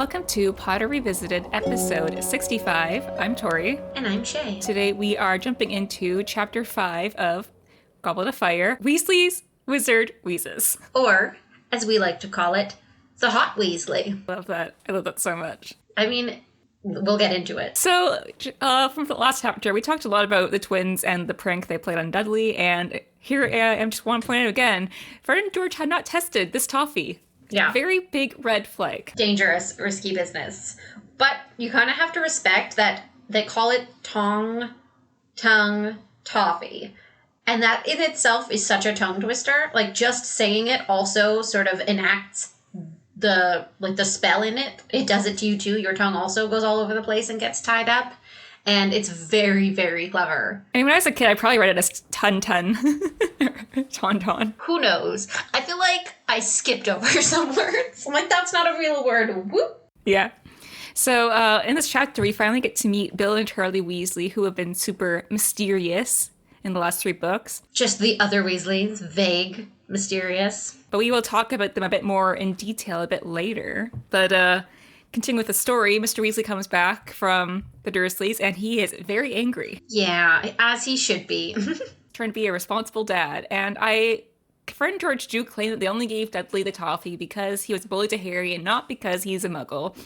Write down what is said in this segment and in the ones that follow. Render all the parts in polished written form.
Welcome to Potter Revisited, episode 65. I'm Tori. And I'm Shay. Today we are jumping into chapter 5 of Goblet of Fire, Weasley's Wizard Wheezes. Or, as we like to call it, the Hot Weasley. Love that. I love that so much. I mean, we'll get into it. So, from the last chapter, we talked a lot about the twins and the prank they played on Dudley, and here I just want to point out again, Fred and George had not tested this toffee. Yeah. Very big red flag. Dangerous, risky business. But you kind of have to respect that they call it Tongue Toffee. And that in itself is such a tongue twister. Like, just saying it also sort of enacts the spell in it. It does it to you too. Your tongue also goes all over the place and gets tied up. And it's very, very clever. I mean, when I was a kid, I probably read it as ton. Ton. Who knows? I feel like I skipped over some words. I'm like, that's not a real word. Whoop. Yeah. So in this chapter, we finally get to meet Bill and Charlie Weasley, who have been super mysterious in the last 3 books. Just the other Weasleys. Vague, mysterious. But we will talk about them a bit more in detail a bit later. But continue with the story. Mr. Weasley comes back from the Dursleys, and he is very angry. Yeah, as he should be. Trying to be a responsible dad. And Fred and George do claim that they only gave Dudley the toffee because he was bullied to Harry and not because he's a muggle.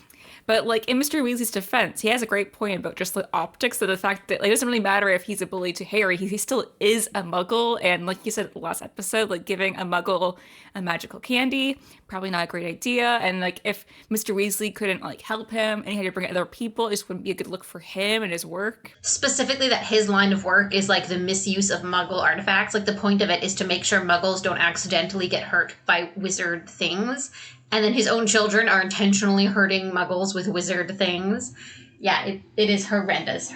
But, like, in Mr. Weasley's defense, he has a great point about just the optics of the fact that, like, it doesn't really matter if he's a bully to Harry. He still is a muggle. And like you said last episode, like, giving a muggle a magical candy, probably not a great idea. And, like, if Mr. Weasley couldn't, like, help him and he had to bring other people, it just wouldn't be a good look for him and his work. Specifically that his line of work is, like, the misuse of muggle artifacts. Like, the point of it is to make sure muggles don't accidentally get hurt by wizard things. And then his own children are intentionally hurting muggles with wizard things. Yeah, it is horrendous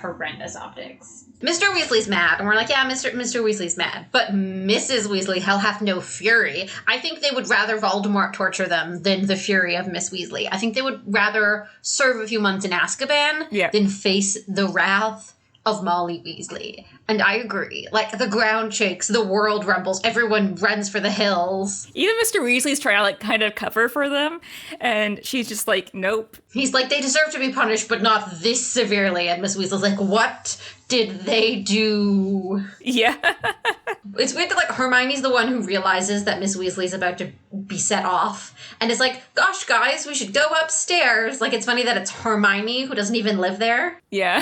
optics. Mr. Weasley's mad, and we're like, yeah, Mr. Weasley's mad. But Mrs. Weasley, hell hath no fury. I think they would rather Voldemort torture them than the fury of Miss Weasley. I think they would rather serve a few months in Azkaban than face the wrath of Molly Weasley. And I agree. Like, the ground shakes, the world rumbles, everyone runs for the hills. Even Mr. Weasley's trying to, like, kind of cover for them, and she's just like, nope. He's like, they deserve to be punished, but not this severely. And Miss Weasley's like, what did they do? Yeah. It's weird that, like, Hermione's the one who realizes that Miss Weasley's about to be set off. And it's like, gosh, guys, we should go upstairs. Like, it's funny that it's Hermione who doesn't even live there. Yeah.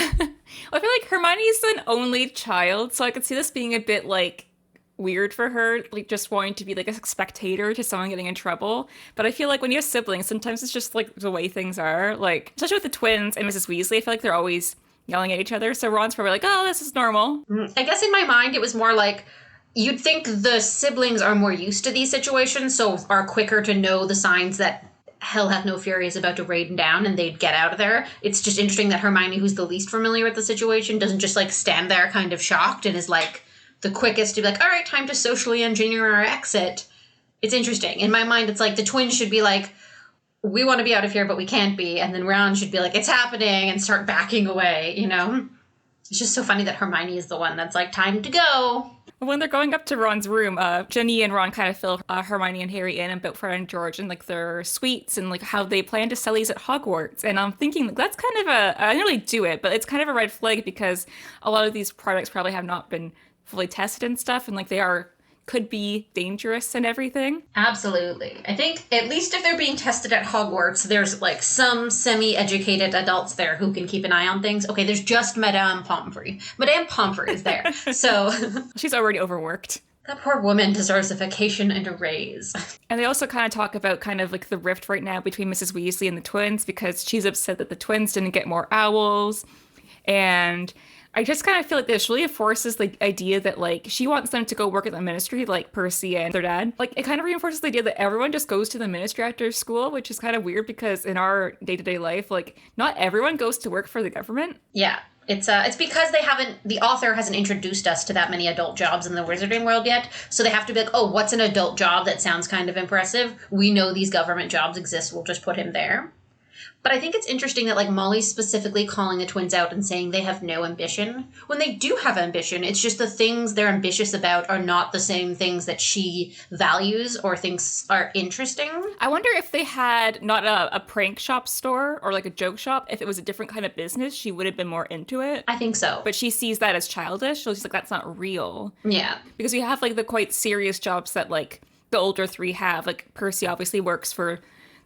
I feel like Hermione's an only child, so I could see this being a bit, like, weird for her, like, just wanting to be, like, a spectator to someone getting in trouble. But I feel like when you have siblings, sometimes it's just, like, the way things are. Like, especially with the twins and Mrs. Weasley, I feel like they're always yelling at each other. So Ron's probably like, oh, this is normal. I guess in my mind, it was more like, you'd think the siblings are more used to these situations, so are quicker to know the signs that hell hath no fury is about to rain down and they'd get out of there. It's just interesting that Hermione, who's the least familiar with the situation, doesn't just, like, stand there kind of shocked and is, like, the quickest to be like, all right, time to socially engineer our exit. It's interesting. In my mind, it's like the twins should be like, we want to be out of here, but we can't be. And then Ron should be like, it's happening, and start backing away, you know? It's just so funny that Hermione is the one that's like, time to go. When they're going up to Ron's room, Ginny and Ron kind of fill Hermione and Harry in about Fred and George and, like, their sweets and, like, how they plan to sell these at Hogwarts. And I'm thinking, like, that's kind of I didn't really do it, but it's kind of a red flag because a lot of these products probably have not been fully tested and stuff, and, like, they could be dangerous and everything. Absolutely. I think at least if they're being tested at Hogwarts, there's, like, some semi-educated adults there who can keep an eye on things. Okay, there's just Madame Pomfrey. Madame Pomfrey is there. So she's already overworked. That poor woman deserves a vacation and a raise. And they also kind of talk about kind of, like, the rift right now between Mrs. Weasley and the twins because she's upset that the twins didn't get more owls. And I just kind of feel like this really enforces the idea that, like, she wants them to go work at the ministry, like Percy and their dad. Like, it kind of reinforces the idea that everyone just goes to the ministry after school, which is kind of weird because in our day-to-day life, like, not everyone goes to work for the government. Yeah. It's because the author hasn't introduced us to that many adult jobs in the wizarding world yet. So they have to be like, oh, what's an adult job that sounds kind of impressive? We know these government jobs exist. We'll just put him there. But I think it's interesting that, like, Molly's specifically calling the twins out and saying they have no ambition. When they do have ambition, it's just the things they're ambitious about are not the same things that she values or thinks are interesting. I wonder if they had not a prank shop store or like a joke shop, if it was a different kind of business, she would have been more into it. I think so. But she sees that as childish, so she's like, that's not real. Yeah. Because you have like the quite serious jobs that like the older three have. Like Percy obviously works for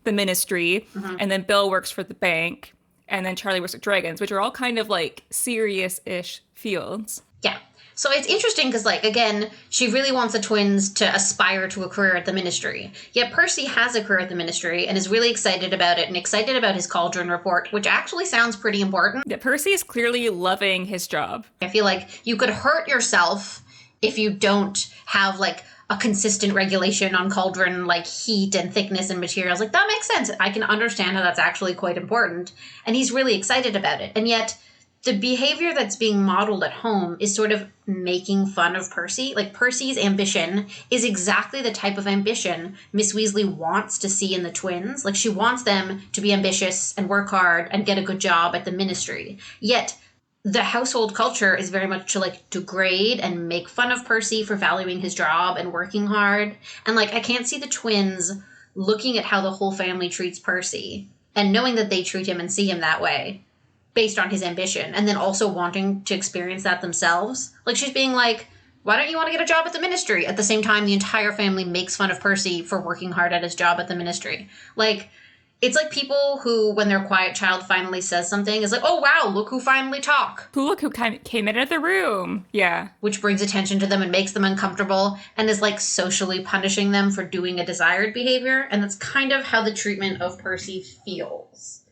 the ministry, and then Bill works for the bank, and then Charlie works at Dragons, which are all kind of like serious-ish fields. Yeah. So it's interesting because, like, again, she really wants the twins to aspire to a career at the ministry. Yet Percy has a career at the ministry and is really excited about it and excited about his cauldron report, which actually sounds pretty important. Yeah, Percy is clearly loving his job. I feel like you could hurt yourself if you don't have, like, a consistent regulation on cauldron, like, heat and thickness and materials. Like, that makes sense. I can understand how that's actually quite important. And he's really excited about it. And yet the behavior that's being modeled at home is sort of making fun of Percy. Like, Percy's ambition is exactly the type of ambition Miss Weasley wants to see in the twins. Like, she wants them to be ambitious and work hard and get a good job at the ministry. Yet the household culture is very much to, like, degrade and make fun of Percy for valuing his job and working hard. And, like, I can't see the twins looking at how the whole family treats Percy and knowing that they treat him and see him that way based on his ambition, and then also wanting to experience that themselves. Like, she's being like, why don't you want to get a job at the ministry? At the same time, the entire family makes fun of Percy for working hard at his job at the ministry. Like, it's like people who, when their quiet child finally says something, is like, oh, wow, look who finally talk. Look who came into the room. Yeah. Which brings attention to them and makes them uncomfortable and is, like, socially punishing them for doing a desired behavior. And that's kind of how the treatment of Percy feels.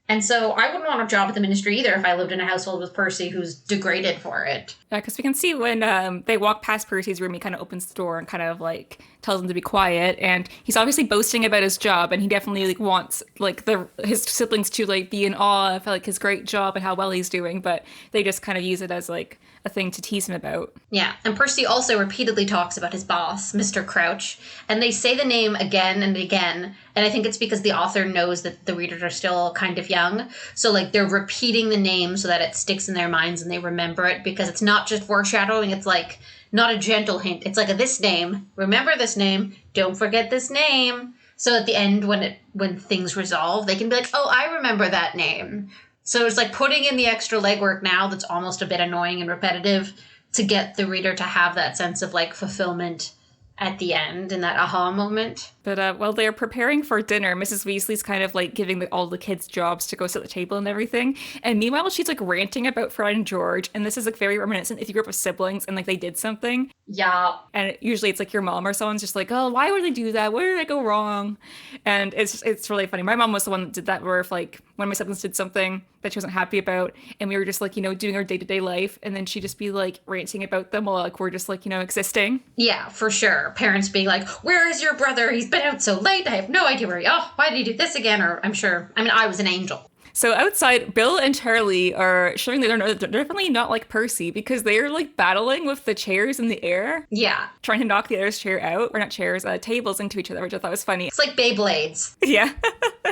And so I wouldn't want a job at the ministry either if I lived in a household with Percy who's degraded for it. Yeah, because we can see when they walk past Percy's room, he kind of opens the door and kind of like tells them to be quiet. And he's obviously boasting about his job, and he definitely like wants like his siblings to like be in awe of like his great job and how well he's doing. But they just kind of use it as like a thing to tease him about. Yeah, and Percy also repeatedly talks about his boss, Mr. Crouch, and they say the name again and again. And I think it's because the author knows that the readers are still kind of young. So, like, they're repeating the name so that it sticks in their minds and they remember it, because it's not just foreshadowing. It's, like, not a gentle hint. It's like this name. Remember this name. Don't forget this name. So at the end, when things resolve, they can be like, oh, I remember that name. So it's like putting in the extra legwork now that's almost a bit annoying and repetitive to get the reader to have that sense of, like, fulfillment at the end and that aha moment. But while they're preparing for dinner, Mrs. Weasley's kind of like giving all the kids jobs to go sit at the table and everything. And meanwhile, she's like ranting about Fred and George. And this is like very reminiscent if you grew up with siblings and like they did something. Yeah. And usually it's like your mom or someone's just like, oh, why would they do that? Where did I go wrong? And it's really funny. My mom was the one that did that, where if like one of my siblings did something that she wasn't happy about, and we were just like, you know, doing our day-to-day life, and then she'd just be like ranting about them while like we're just like, you know, existing. Yeah, for sure. Parents being like, where is your brother? He's been out so late. I have no idea where why did he do this again? Or I was an angel. So outside, Bill and Charlie are showing that they're definitely not like Percy, because they're like battling with the chairs in the air. Yeah. Trying to knock the other's chair out, or not chairs, tables into each other, which I thought was funny. It's like Beyblades. Yeah.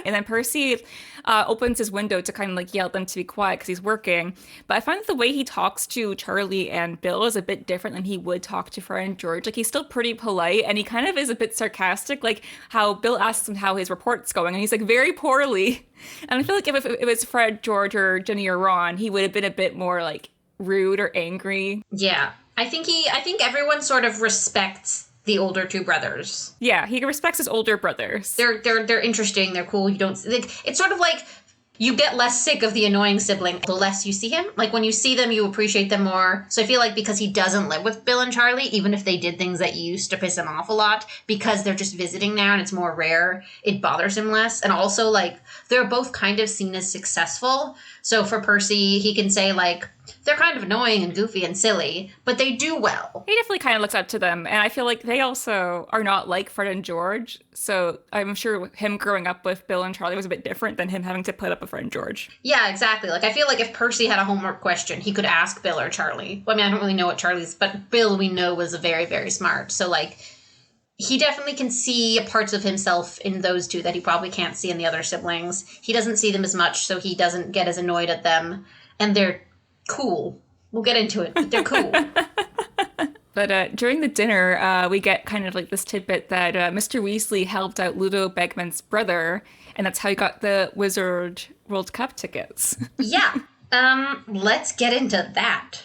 And then Percy opens his window to kind of like yell at them to be quiet because he's working. But I find that the way he talks to Charlie and Bill is a bit different than he would talk to Fred and George. Like, he's still pretty polite, and he kind of is a bit sarcastic, like how Bill asks him how his report's going, and he's like, very poorly. And I feel like if it was Fred, George, or Ginny or Ron, he would have been a bit more like rude or angry. Yeah. I think everyone sort of respects the older two brothers. Yeah, he respects his older brothers. They're interesting. They're cool. You don't like. It's sort of like you get less sick of the annoying sibling the less you see him. Like, when you see them, you appreciate them more. So I feel like because he doesn't live with Bill and Charlie, even if they did things that used to piss him off a lot, because they're just visiting now and it's more rare, it bothers him less. And also, like, they're both kind of seen as successful. So for Percy, he can say, like, they're kind of annoying and goofy and silly, but they do well. He definitely kind of looks up to them, and I feel like they also are not like Fred and George, so I'm sure him growing up with Bill and Charlie was a bit different than him having to put up with Fred and George. Yeah, exactly. Like, I feel like if Percy had a homework question, he could ask Bill or Charlie. Well, I mean, I don't really know what Charlie's, but Bill we know was very, very smart, so, like, he definitely can see parts of himself in those two that he probably can't see in the other siblings. He doesn't see them as much, so he doesn't get as annoyed at them. And they're cool. We'll get into it, but they're cool. But during the dinner, we get kind of like this tidbit that Mr. Weasley helped out Ludo Bagman's brother, and that's how he got the Wizard World Cup tickets. Yeah. Let's get into that.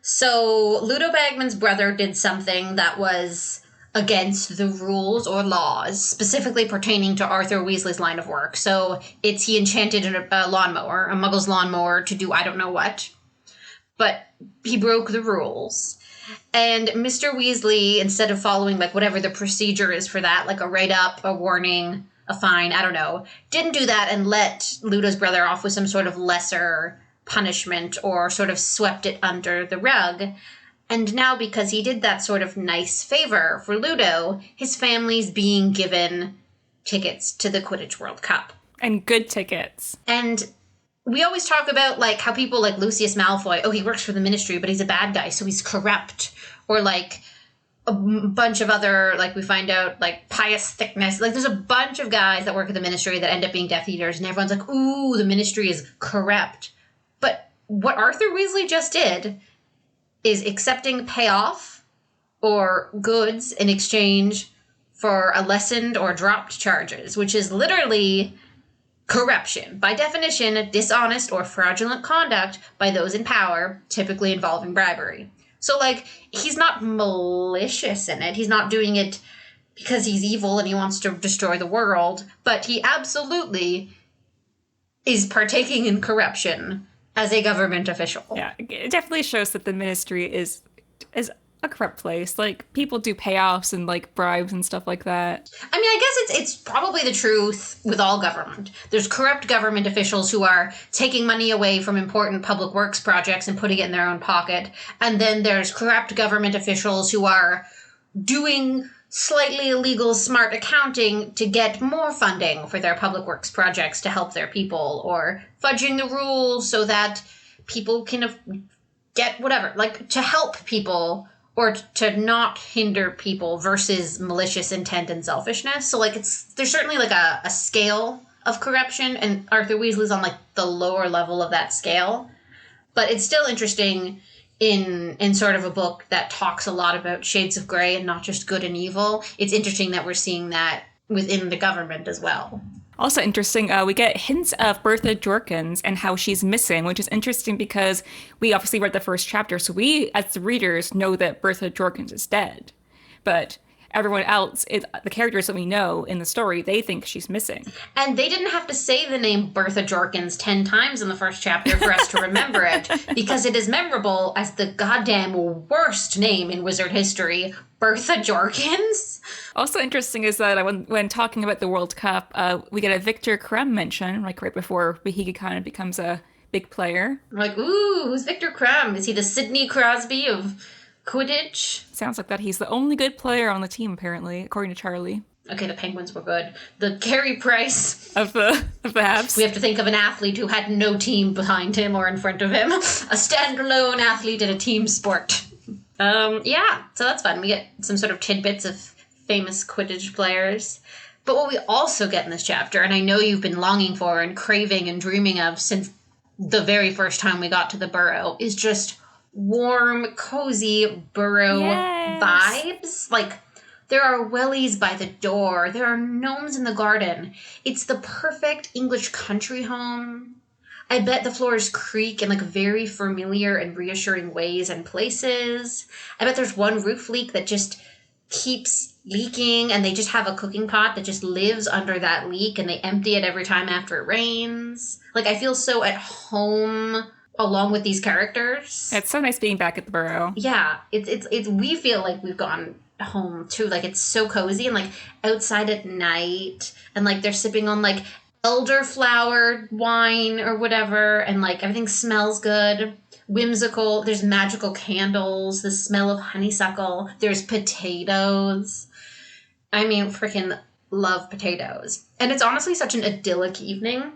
So, Ludo Bagman's brother did something that was against the rules or laws, specifically pertaining to Arthur Weasley's line of work. So, he enchanted a lawnmower, a muggle's lawnmower, to do I don't know what. But he broke the rules. And Mr. Weasley, instead of following, like, whatever the procedure is for that, like a write-up, a warning, a fine, I don't know, didn't do that and let Ludo's brother off with some sort of lesser punishment or sort of swept it under the rug. And now, because he did that sort of nice favor for Ludo, his family's being given tickets to the Quidditch World Cup. And good tickets. And we always talk about, like, how people like Lucius Malfoy, oh, he works for the Ministry, but he's a bad guy, so he's corrupt. Or, like, a bunch of other, like, we find out, like, Pious Thickness. Like, there's a bunch of guys that work at the Ministry that end up being Death Eaters, and everyone's like, ooh, the Ministry is corrupt. But what Arthur Weasley just did is accepting payoff or goods in exchange for a lessened or dropped charges, which is literally corruption. By definition, dishonest or fraudulent conduct by those in power, typically involving bribery. So, like, he's not malicious in it. He's not doing it because he's evil and he wants to destroy the world, but he absolutely is partaking in corruption as a government official. Yeah, it definitely shows that the Ministry is a corrupt place. Like, people do payoffs and, like, bribes and stuff like that. I mean, I guess it's probably the truth with all government. There's corrupt government officials who are taking money away from important public works projects and putting it in their own pocket. And then there's corrupt government officials who are doing slightly illegal smart accounting to get more funding for their public works projects to help their people, or fudging the rules so that people can get whatever, like, to help people or to not hinder people versus malicious intent and selfishness. So, like, there's certainly, like, a scale of corruption, and Arthur Weasley's on, like, the lower level of that scale. But it's still interesting in sort of a book that talks a lot about shades of gray and not just good and evil. It's interesting that we're seeing that within the government as well. Also interesting, we get hints of Bertha Jorkins and how she's missing, which is interesting because we obviously read the first chapter, so we, as the readers, know that Bertha Jorkins is dead. But everyone else, the characters that we know in the story, they think she's missing. And they didn't have to say the name Bertha Jorkins 10 times in the first chapter for us to remember it, because it is memorable as the goddamn worst name in wizard history, Bertha Jorkins. Also interesting is that when talking about the World Cup, we get a Victor Crumb mention, like right before he kind of becomes a big player. We're like, ooh, who's Victor Crumb? Is he the Sidney Crosby of Quidditch? Sounds like that he's the only good player on the team, apparently, according to Charlie. Okay, the Penguins were good. The Carey Price of the Habs. We have to think of an athlete who had no team behind him or in front of him. A standalone athlete in a team sport. Yeah, so that's fun. We get some sort of tidbits of famous Quidditch players. But what we also get in this chapter, and I know you've been longing for and craving and dreaming of since the very first time we got to the burrow, is just warm, cozy burrow vibes. Like, there are wellies by the door. There are gnomes in the garden. It's the perfect English country home. I bet the floors creak in, like, very familiar and reassuring ways and places. I bet there's one roof leak that just keeps leaking, and they just have a cooking pot that just lives under that leak, and they empty it every time after it rains. Like, I feel so at home along with these characters. It's so nice being back at the burrow. Yeah, it's we feel like we've gone home too. Like, it's so cozy, and, like, outside at night, and, like, they're sipping on, like, elderflower wine or whatever, and, like, everything smells good, whimsical. There's magical candles, the smell of honeysuckle, there's potatoes. I mean, freaking love potatoes. And it's honestly such an idyllic evening.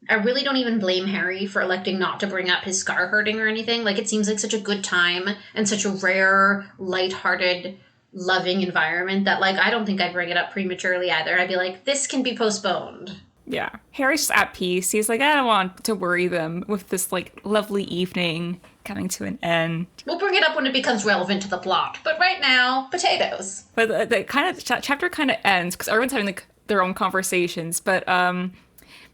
I really don't even blame Harry for electing not to bring up his scar hurting or anything. Like, it seems like such a good time and such a rare, lighthearted loving environment that, like, I don't think I'd bring it up prematurely either. I'd be like, this can be postponed. Yeah. Harry's just at peace. He's like, I don't want to worry them with this, like, lovely evening coming to an end. We'll bring it up when it becomes relevant to the plot. But right now, potatoes. But the kind of chapter kind of ends because everyone's having like their own conversations. But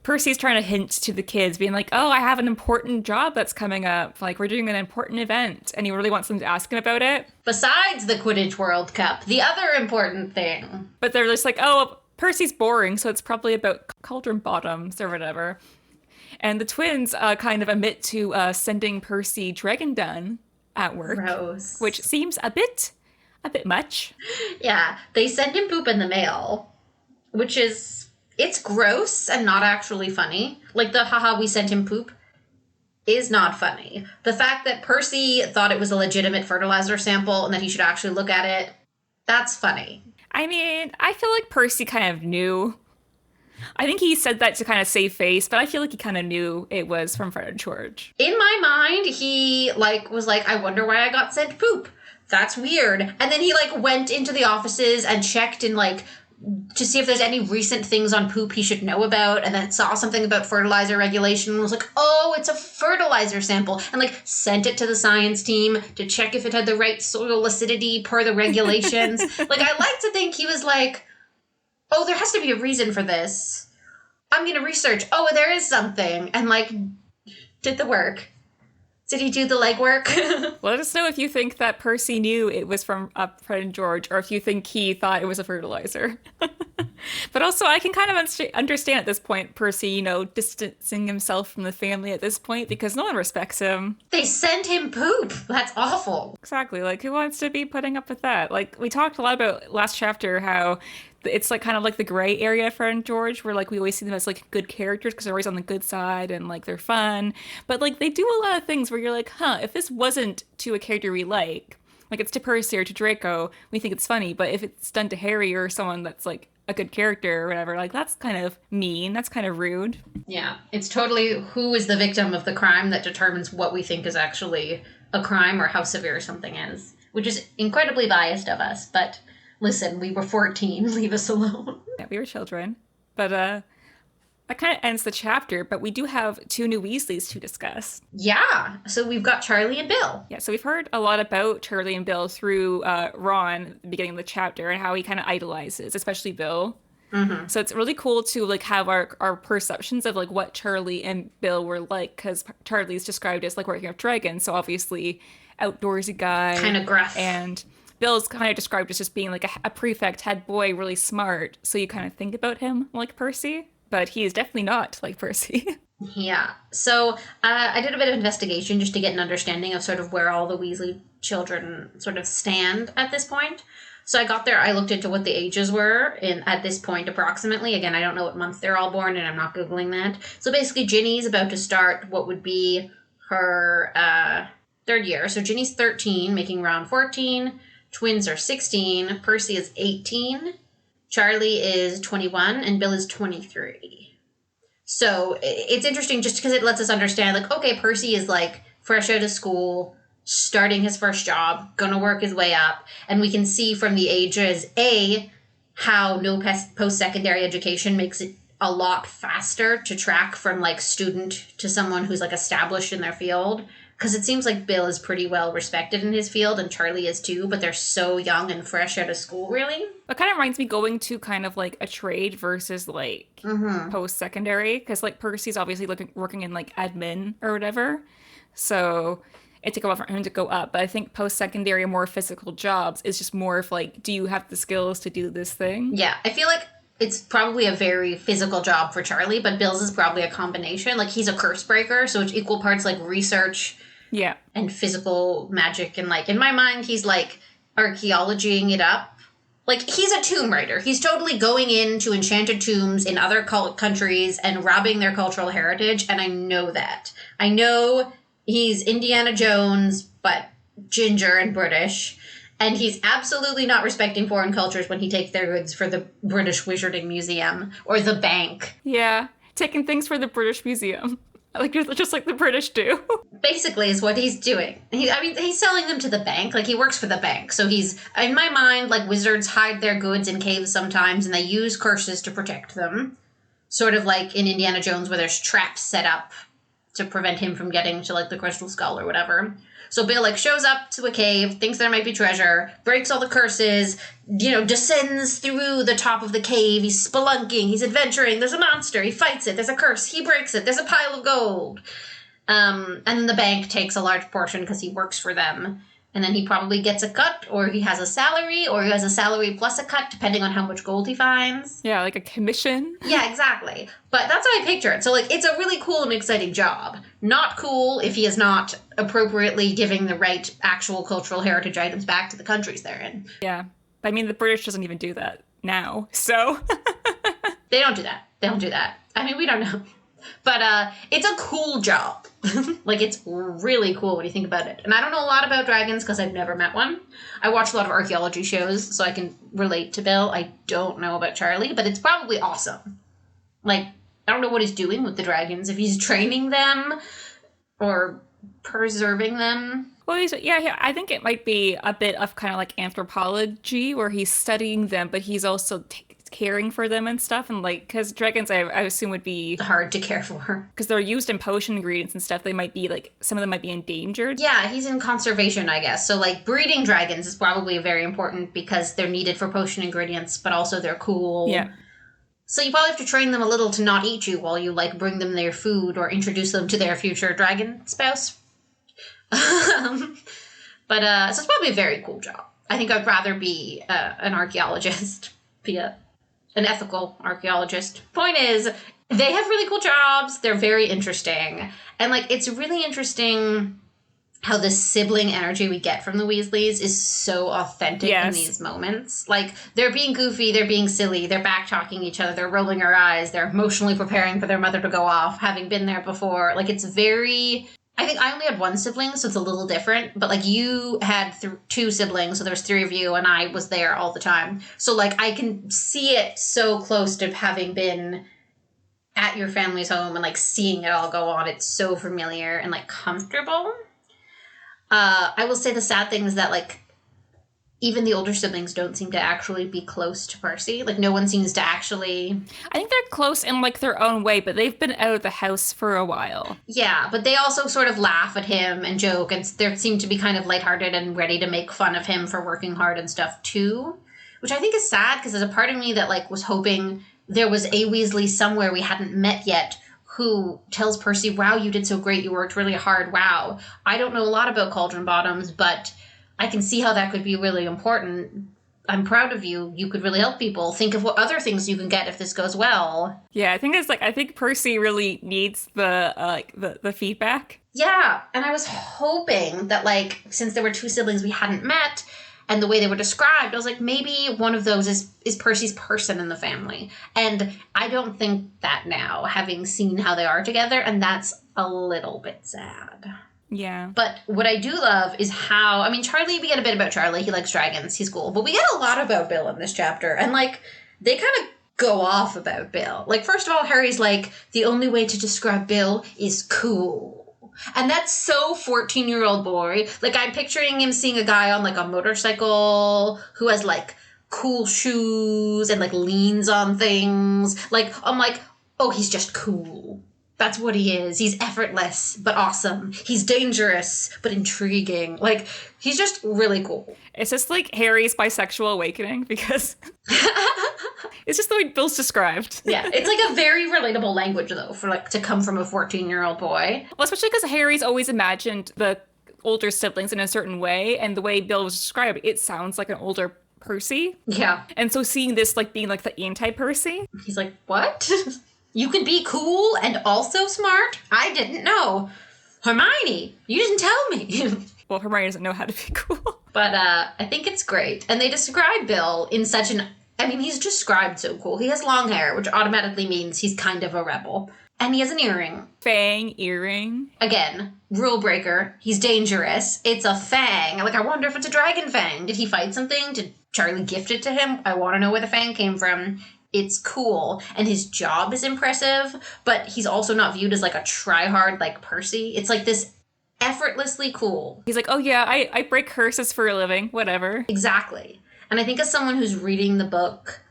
Percy's trying to hint to the kids, being like, "Oh, I have an important job that's coming up. Like, we're doing an important event," and he really wants them to ask him about it. Besides the Quidditch World Cup, the other important thing. But they're just like, "Oh, Percy's boring, so it's probably about cauldron bottoms or whatever." And the twins kind of admit to sending Percy Dragon Dun at work, Gross. which seems a bit much. Yeah, they send him poop in the mail, which is, it's gross and not actually funny. Like, the haha, we sent him poop is not funny. The fact that Percy thought it was a legitimate fertilizer sample and that he should actually look at it, that's funny. I mean, I feel like Percy kind of knew. I think he said that to kind of save face, but I feel like he kind of knew it was from Fred and George. In my mind, he, like, was like, I wonder why I got sent poop. That's weird. And then he, like, went into the offices and checked and, like, to see if there's any recent things on poop he should know about, and then saw something about fertilizer regulation and was like, oh, it's a fertilizer sample, and, like, sent it to the science team to check if it had the right soil acidity per the regulations. Like, I like to think he was like, oh, there has to be a reason for this. I'm going to research. Oh, there is something. And, like, did the work. Did he do the legwork? Let us know if you think that Percy knew it was from Fred and George, or if you think he thought it was a fertilizer. But also, I can kind of understand at this point, Percy, you know, distancing himself from the family at this point, because no one respects him. They sent him poop. That's awful. Exactly. Like, who wants to be putting up with that? Like, we talked a lot about last chapter how it's like kind of like the gray area for George, where like we always see them as like good characters because they're always on the good side and like they're fun. But like they do a lot of things where you're like, huh, if this wasn't to a character we like it's to Percy or to Draco, we think it's funny. But if it's done to Harry or someone that's like a good character or whatever, like that's kind of mean. That's kind of rude. Yeah, it's totally who is the victim of the crime that determines what we think is actually a crime or how severe something is, which is incredibly biased of us, but listen, we were 14. Leave us alone. Yeah, we were children. But that kind of ends the chapter, but we do have two new Weasleys to discuss. Yeah, so we've got Charlie and Bill. Yeah, so we've heard a lot about Charlie and Bill through Ron at the beginning of the chapter and how he kind of idolizes, especially Bill. Mm-hmm. So it's really cool to like have our perceptions of like what Charlie and Bill were like, because Charlie's described as like working with dragons, so obviously outdoorsy guy. Kind of gruff. And Bill's kind of described as just being like a prefect, head boy, really smart. So you kind of think about him like Percy, but he is definitely not like Percy. Yeah. So I did a bit of investigation just to get an understanding of sort of where all the Weasley children sort of stand at this point. So I got there, I looked into what the ages were at this point approximately. Again, I don't know what month they're all born, and I'm not Googling that. So basically, Ginny's about to start what would be her third year. So Ginny's 13, making around 14. Twins are 16, Percy is 18, Charlie is 21, and Bill is 23. So it's interesting just because it lets us understand, like, okay, Percy is, like, fresh out of school, starting his first job, gonna work his way up, and we can see from the ages, how no post-secondary education makes it a lot faster to track from, like, student to someone who's, like, established in their field. Because it seems like Bill is pretty well respected in his field, and Charlie is too, but they're so young and fresh out of school, really. It kind of reminds me going to kind of like a trade versus like post-secondary, because like Percy's obviously working in like admin or whatever, so it took a while for him to go up. But I think post-secondary, more physical jobs is just more of like, do you have the skills to do this thing? Yeah, I feel like it's probably a very physical job for Charlie, but Bill's is probably a combination. Like, he's a curse breaker, so it's equal parts like research. Yeah. And physical magic, and like in my mind he's like archaeologying it up. Like, he's a tomb raider. He's totally going into enchanted tombs in other countries and robbing their cultural heritage, and I know that. I know he's Indiana Jones, but ginger and British, and he's absolutely not respecting foreign cultures when he takes their goods for the British Wizarding Museum or the bank. Yeah, taking things for the British Museum. Like, just like the British do. Basically is what he's doing. He's selling them to the bank. Like, he works for the bank. So he's, in my mind, like, wizards hide their goods in caves sometimes, and they use curses to protect them. Sort of like in Indiana Jones, where there's traps set up to prevent him from getting to, like, the Crystal Skull or whatever. So Bill, like, shows up to a cave, thinks there might be treasure, breaks all the curses, descends through the top of the cave. He's spelunking, he's adventuring, there's a monster, he fights it, there's a curse, he breaks it, there's a pile of gold. And then the bank takes a large portion because he works for them. And then he probably gets a cut, or he has a salary, or he has a salary plus a cut, depending on how much gold he finds. Yeah, like a commission. Yeah, exactly. But that's how I picture it. So, like, it's a really cool and exciting job. Not cool if he is not appropriately giving the right actual cultural heritage items back to the countries they're in. Yeah. I mean, the British doesn't even do that now, so... They don't do that. They don't do that. I mean, we don't know. But it's a cool job. Like, it's really cool when you think about it. And I don't know a lot about dragons because I've never met one. I watch a lot of archaeology shows, so I can relate to Bill. I don't know about Charlie, but it's probably awesome. Like, I don't know what he's doing with the dragons. If he's training them or preserving them. Well, yeah, I think it might be a bit of kind of like anthropology where he's studying them, but he's also caring for them and stuff. And like, because dragons, I assume would be hard to care for. Because they're used in potion ingredients and stuff. They might be like, some of them might be endangered. Yeah, he's in conservation, I guess. So like breeding dragons is probably very important because they're needed for potion ingredients, but also they're cool. Yeah. So you probably have to train them a little to not eat you while you like bring them their food or introduce them to their future dragon spouse. So it's probably a very cool job. I think I'd rather be an archaeologist, be an ethical archaeologist. Point is, they have really cool jobs. They're very interesting. And like, it's really interesting how the sibling energy we get from the Weasleys is so authentic in these moments. Like, they're being goofy, they're being silly, they're back-talking each other, they're rolling their eyes, they're emotionally preparing for their mother to go off, having been there before. Like, it's very... I think I only had one sibling, so it's a little different. But, like, you had two siblings, so there's three of you, and I was there all the time. So, like, I can see it so close to having been at your family's home and, like, seeing it all go on. It's so familiar and, like, comfortable. I will say the sad thing is that, like, even the older siblings don't seem to actually be close to Percy. Like, no one seems to actually... I think they're close in, like, their own way, but they've been out of the house for a while. Yeah, but they also sort of laugh at him and joke, and they seem to be kind of lighthearted and ready to make fun of him for working hard and stuff, too. Which I think is sad, because there's a part of me that, like, was hoping there was a Weasley somewhere we hadn't met yet who tells Percy, wow, you did so great, you worked really hard, wow. I don't know a lot about Cauldron Bottoms, but I can see how that could be really important. I'm proud of you. You could really help people. Think of what other things you can get if this goes well. Yeah, I think Percy really needs the feedback. Yeah, and I was hoping that, like, since there were two siblings we hadn't met, and the way they were described, I was like, maybe one of those is Percy's person in the family. And I don't think that now, having seen how they are together, and that's a little bit sad. Yeah. But what I do love is how, I mean, Charlie, we get a bit about Charlie. He likes dragons. He's cool. But we get a lot about Bill in this chapter. And, like, they kind of go off about Bill. Like, first of all, Harry's like, the only way to describe Bill is cool. And that's so 14-year-old boy. Like, I'm picturing him seeing a guy on, like, a motorcycle who has, like, cool shoes and, like, leans on things. Like, I'm like, oh, he's just cool. That's what he is. He's effortless, but awesome. He's dangerous, but intriguing. Like, he's just really cool. It's just like Harry's bisexual awakening because it's just the way Bill's described. Yeah, it's like a very relatable language, though, for like to come from a 14-year-old boy. Well, especially because Harry's always imagined the older siblings in a certain way, and the way Bill was described, it sounds like an older Percy. Yeah. And so seeing this like being like the anti-Percy. He's like, what? You can be cool and also smart? I didn't know. Hermione, you didn't tell me. Well, Hermione doesn't know how to be cool. But I think it's great. And they describe Bill in such an... I mean, he's described so cool. He has long hair, which automatically means he's kind of a rebel. And he has an earring. Fang earring. Again, rule breaker. He's dangerous. It's a fang. Like, I wonder if it's a dragon fang. Did he fight something? Did Charlie gift it to him? I want to know where the fang came from. it's cool, and his job is impressive, but he's also not viewed as like a try-hard like Percy. It's like this effortlessly cool. He's like, oh yeah, I break curses for a living, whatever. Exactly. And I think as someone who's reading the book,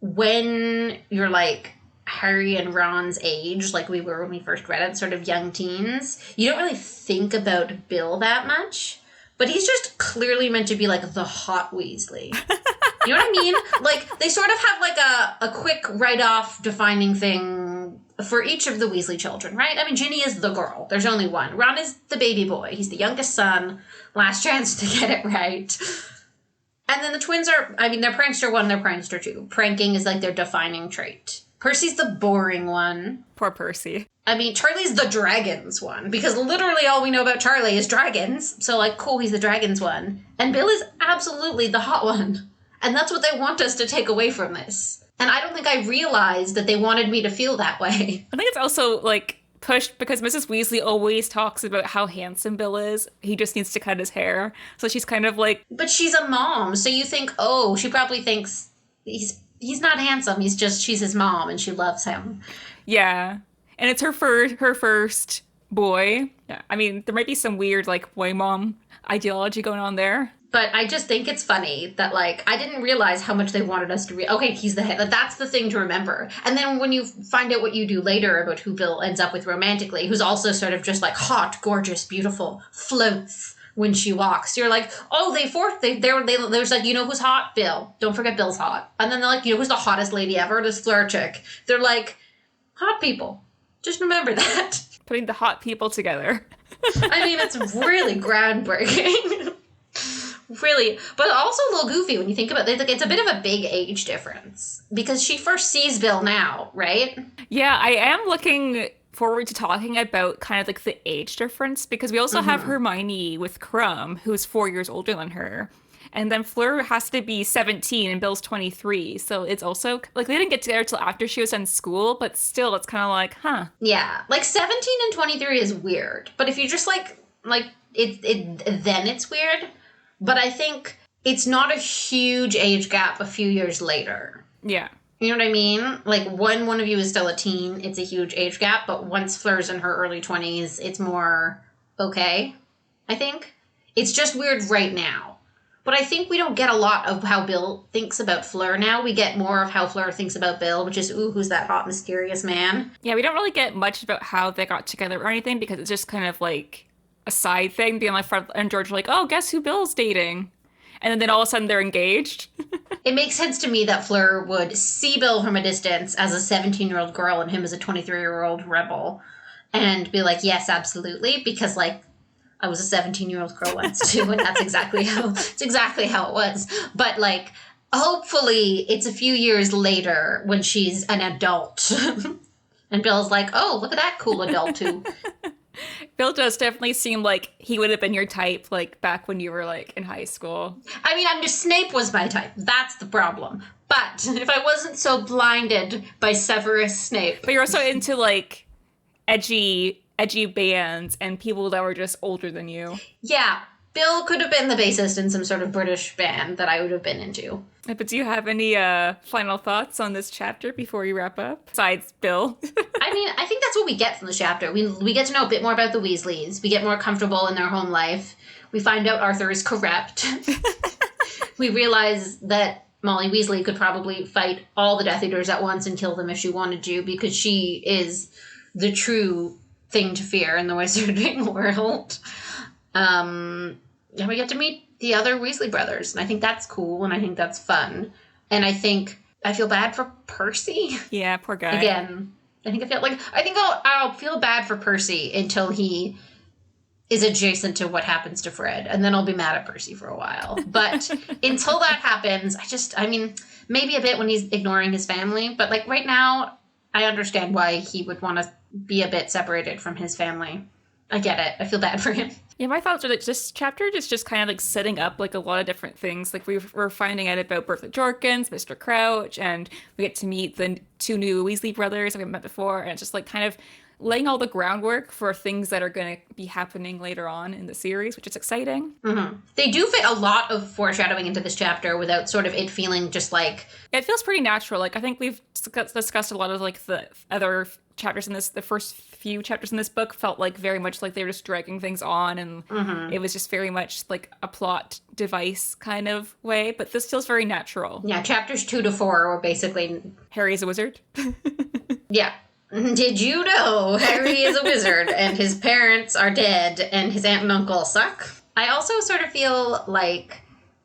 when you're like Harry and Ron's age, like we were when we first read it, sort of young teens, you don't really think about Bill that much. But he's just clearly meant to be like the hot Weasley. You know what I mean? Like, they sort of have like a quick write-off defining thing for each of the Weasley children, right? I mean, Ginny is the girl. There's only one. Ron is the baby boy. He's the youngest son. Last chance to get it right. And then the twins are, I mean, they're prankster 1, they're prankster 2. Pranking is like their defining trait. Percy's the boring one. Poor Percy. I mean, Charlie's the dragons one, because literally all we know about Charlie is dragons. So, like, cool, he's the dragons one. And Bill is absolutely the hot one. And that's what they want us to take away from this. And I don't think I realized that they wanted me to feel that way. I think it's also, like, pushed because Mrs. Weasley always talks about how handsome Bill is. He just needs to cut his hair. So she's kind of like... But she's a mom, so you think, oh, she probably thinks he's not handsome. She's his mom, and she loves him. Yeah. And it's her first boy. Yeah. I mean, there might be some weird, like, boy mom ideology going on there. But I just think it's funny that, like, I didn't realize how much they wanted us to okay, he's the head. That's the thing to remember. And then when you find out what you do later about who Bill ends up with romantically, who's also sort of just, like, hot, gorgeous, beautiful, floats when she walks, you're like, oh, there's like, you know who's hot? Bill. Don't forget Bill's hot. And then they're like, you know who's the hottest lady ever? This Fleur chick. They're like, hot people. Just remember that. Putting the hot people together. I mean, it's really groundbreaking. Really, but also a little goofy when you think about it. Like, it's a bit of a big age difference because she first sees Bill now, right? Yeah, I am looking forward to talking about kind of like the age difference because we also have Hermione with Crumb, who's 4 years older than her. And then Fleur has to be 17 and Bill's 23. So it's also like they didn't get together till after she was in school, but still it's kind of like, huh. Yeah, like 17 and 23 is weird. But if you just like it then it's weird. But I think it's not a huge age gap a few years later. Yeah. You know what I mean? Like, when one of you is still a teen, it's a huge age gap. But once Fleur's in her early 20s, it's more okay, I think. It's just weird right now. But I think we don't get a lot of how Bill thinks about Fleur now. We get more of how Fleur thinks about Bill, which is, ooh, who's that hot, mysterious man? Yeah, we don't really get much about how they got together or anything because it's just kind of like a side thing, being like Fred and George are like, oh, guess who Bill's dating? And then all of a sudden they're engaged. It makes sense to me that Fleur would see Bill from a distance as a 17-year-old girl and him as a 23-year-old rebel and be like, yes, absolutely, because, like, I was a 17-year-old girl once too, and that's exactly how it was. But, like, hopefully it's a few years later when she's an adult. And Bill's like, oh, look at that cool adult too. Bill does definitely seem like he would have been your type, like, back when you were, like, in high school. I mean, Snape was my type. That's the problem. But if I wasn't so blinded by Severus Snape. But you're also into, like, edgy bands and people that were just older than you. Yeah. Bill could have been the bassist in some sort of British band that I would have been into. But do you have any final thoughts on this chapter before you wrap up? Besides Bill. I mean, I think that's what we get from the chapter. We get to know a bit more about the Weasleys. We get more comfortable in their home life. We find out Arthur is corrupt. We realize that Molly Weasley could probably fight all the Death Eaters at once and kill them if she wanted to, because she is the true thing to fear in the wizarding world. And we get to meet the other Weasley brothers, and I think that's cool, and I think that's fun. And I feel bad for Percy. Yeah, poor guy. Again, I think I'll feel bad for Percy until he is adjacent to what happens to Fred, and then I'll be mad at Percy for a while. But until that happens, maybe a bit when he's ignoring his family, but, like, right now, I understand why he would want to be a bit separated from his family. I get it. I feel bad for him. Yeah, my thoughts are that this chapter is just kind of like setting up like a lot of different things. Like we're finding out about Bertha Jorkins, Mr. Crouch, and we get to meet the two new Weasley brothers that we met before. And it's just like kind of laying all the groundwork for things that are going to be happening later on in the series, which is exciting. Mm-hmm. They do fit a lot of foreshadowing into this chapter without sort of it feeling just like... It feels pretty natural. Like, I think we've discussed a lot of, like, the other chapters in this, the first few chapters in this book felt like very much like they were just dragging things on, and it was just very much like a plot device kind of way, but this feels very natural. Yeah, chapters 2 to 4 were basically... Harry is a wizard. Yeah. Did you know Harry is a wizard and his parents are dead and his aunt and uncle suck? I also sort of feel like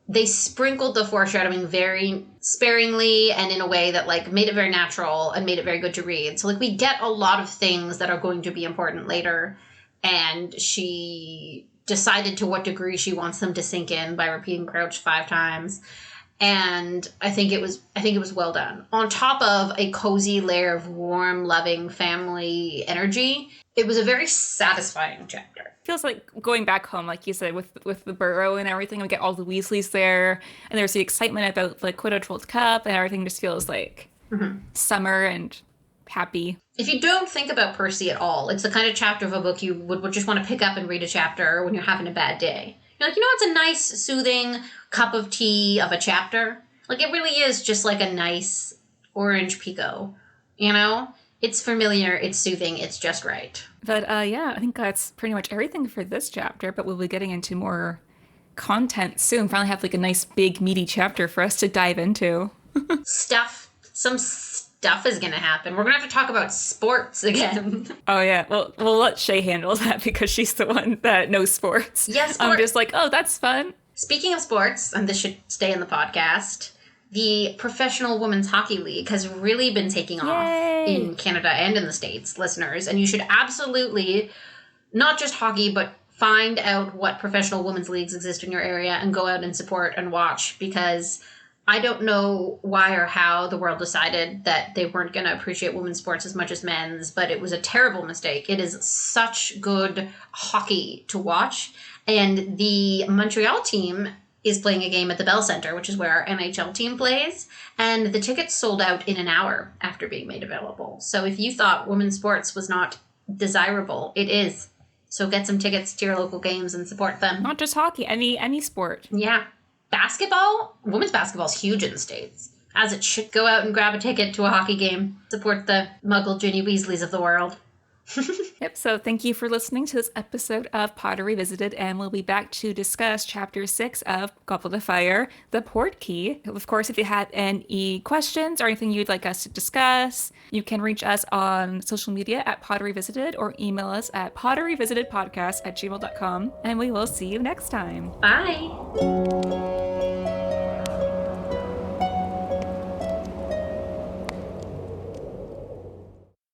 they sprinkled the foreshadowing very sparingly and in a way that, like, made it very natural and made it very good to read. So, like, we get a lot of things that are going to be important later, and she decided to what degree she wants them to sink in by repeating Crouch 5 times. And I think it was well done. On top of a cozy layer of warm, loving family energy, it was a very satisfying chapter. Feels like going back home, like you said, with the burrow and everything. We get all the Weasleys there, and there's the excitement about the Quidditch World Cup, and everything just feels like summer and happy. If you don't think about Percy at all, it's the kind of chapter of a book you would just want to pick up and read a chapter when you're having a bad day. You're like, it's a nice, soothing cup of tea of a chapter. Like, it really is just like a nice orange Pico, It's familiar, it's soothing, it's just right. But yeah, I think that's pretty much everything for this chapter, but we'll be getting into more content soon. Finally have like a nice, big, meaty chapter for us to dive into. Some stuff is going to happen. We're going to have to talk about sports again. Oh, yeah. Well, we'll let Shay handle that because she's the one that knows sports. Yes, I'm just like, oh, that's fun. Speaking of sports, and this should stay in the podcast, the Professional Women's Hockey League has really been taking off in Canada and in the States, listeners. And you should absolutely, not just hockey, but find out what professional women's leagues exist in your area and go out and support and watch, because I don't know why or how the world decided that they weren't going to appreciate women's sports as much as men's, but it was a terrible mistake. It is such good hockey to watch. And the Montreal team is playing a game at the Bell Centre, which is where our NHL team plays. And the tickets sold out in an hour after being made available. So if you thought women's sports was not desirable, it is. So get some tickets to your local games and support them. Not just hockey, any sport. Yeah. Basketball? Women's basketball is huge in the States. As it should. Go out and grab a ticket to a hockey game. Support the Muggle Ginny Weasleys of the world. Yep, so thank you for listening to this episode of Potter Revisited, and we'll be back to discuss Chapter 6 of Goblet of Fire, The Port Key. Of course, if you had any questions or anything you'd like us to discuss, you can reach us on social media at Potter Revisited or email us at potterrevisitedpodcast@gmail.com, and we will see you next time. Bye!